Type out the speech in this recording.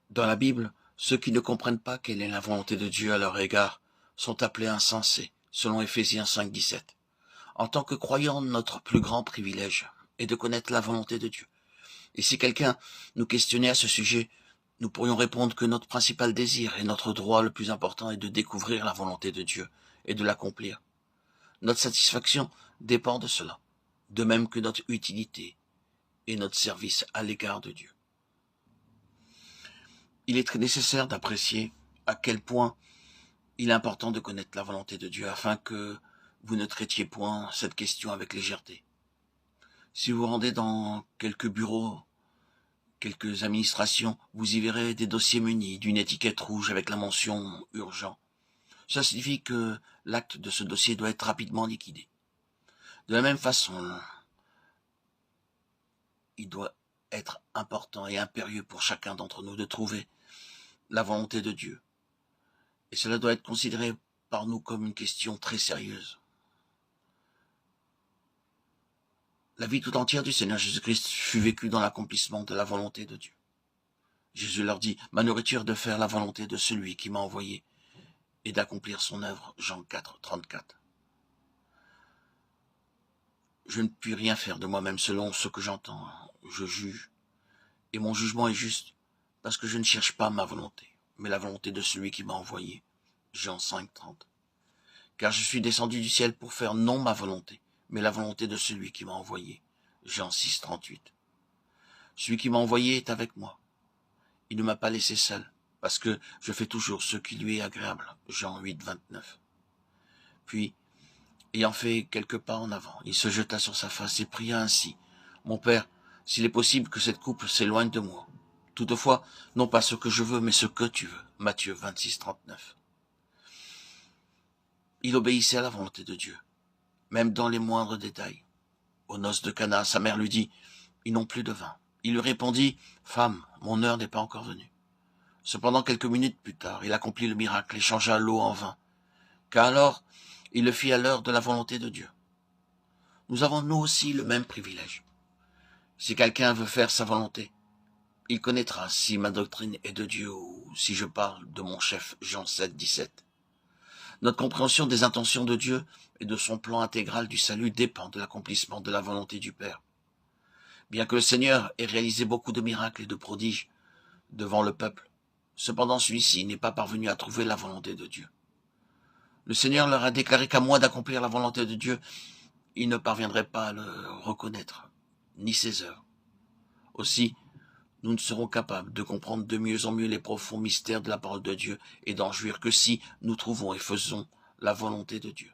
Dans la Bible, ceux qui ne comprennent pas quelle est la volonté de Dieu à leur égard sont appelés insensés, selon Éphésiens 5,17. En tant que croyants, notre plus grand privilège est de connaître la volonté de Dieu. Et si quelqu'un nous questionnait à ce sujet, nous pourrions répondre que notre principal désir et notre droit le plus important est de découvrir la volonté de Dieu et de l'accomplir. Notre satisfaction dépend de cela, de même que notre utilité et notre service à l'égard de Dieu. Il est très nécessaire d'apprécier à quel point il est important de connaître la volonté de Dieu afin que vous ne traitiez point cette question avec légèreté. Si vous rendez dans quelques bureaux, quelques administrations, vous y verrez des dossiers munis d'une étiquette rouge avec la mention « urgent ». Ça signifie que l'acte de ce dossier doit être rapidement liquidé. De la même façon, il doit être important et impérieux pour chacun d'entre nous de trouver la volonté de Dieu. Et cela doit être considéré par nous comme une question très sérieuse. La vie tout entière du Seigneur Jésus-Christ fut vécue dans l'accomplissement de la volonté de Dieu. Jésus leur dit, « Ma nourriture est de faire la volonté de celui qui m'a envoyé et d'accomplir son œuvre. » Jean 4, 34. Je ne puis rien faire de moi-même selon ce que j'entends. Je juge, et mon jugement est juste, parce que je ne cherche pas ma volonté, mais la volonté de celui qui m'a envoyé. Jean 5, 30. Car je suis descendu du ciel pour faire non ma volonté, mais la volonté de celui qui m'a envoyé. Jean 6, 38. Celui qui m'a envoyé est avec moi. Il ne m'a pas laissé seul, parce que je fais toujours ce qui lui est agréable. Jean 8, 29. Puis, ayant fait quelques pas en avant, il se jeta sur sa face et pria ainsi. « Mon Père, s'il est possible que cette coupe s'éloigne de moi. Toutefois, non pas ce que je veux, mais ce que tu veux. » Matthieu 26, 39. Il obéissait à la volonté de Dieu, même dans les moindres détails. Aux noces de Cana, sa mère lui dit « Ils n'ont plus de vin. » Il lui répondit « Femme, mon heure n'est pas encore venue. » Cependant, quelques minutes plus tard, il accomplit le miracle et changea l'eau en vin. Car alors, il le fit à l'heure de la volonté de Dieu. Nous avons nous aussi le même privilège. Si quelqu'un veut faire sa volonté, il connaîtra si ma doctrine est de Dieu ou si je parle de mon chef. Jean 7, 17. Notre compréhension des intentions de Dieu et de son plan intégral du salut dépend de l'accomplissement de la volonté du Père. Bien que le Seigneur ait réalisé beaucoup de miracles et de prodiges devant le peuple, cependant celui-ci n'est pas parvenu à trouver la volonté de Dieu. Le Seigneur leur a déclaré qu'à moins d'accomplir la volonté de Dieu, ils ne parviendraient pas à le reconnaître, ni ses œuvres. Aussi, nous ne serons capables de comprendre de mieux en mieux les profonds mystères de la parole de Dieu et d'en jouir que si nous trouvons et faisons la volonté de Dieu.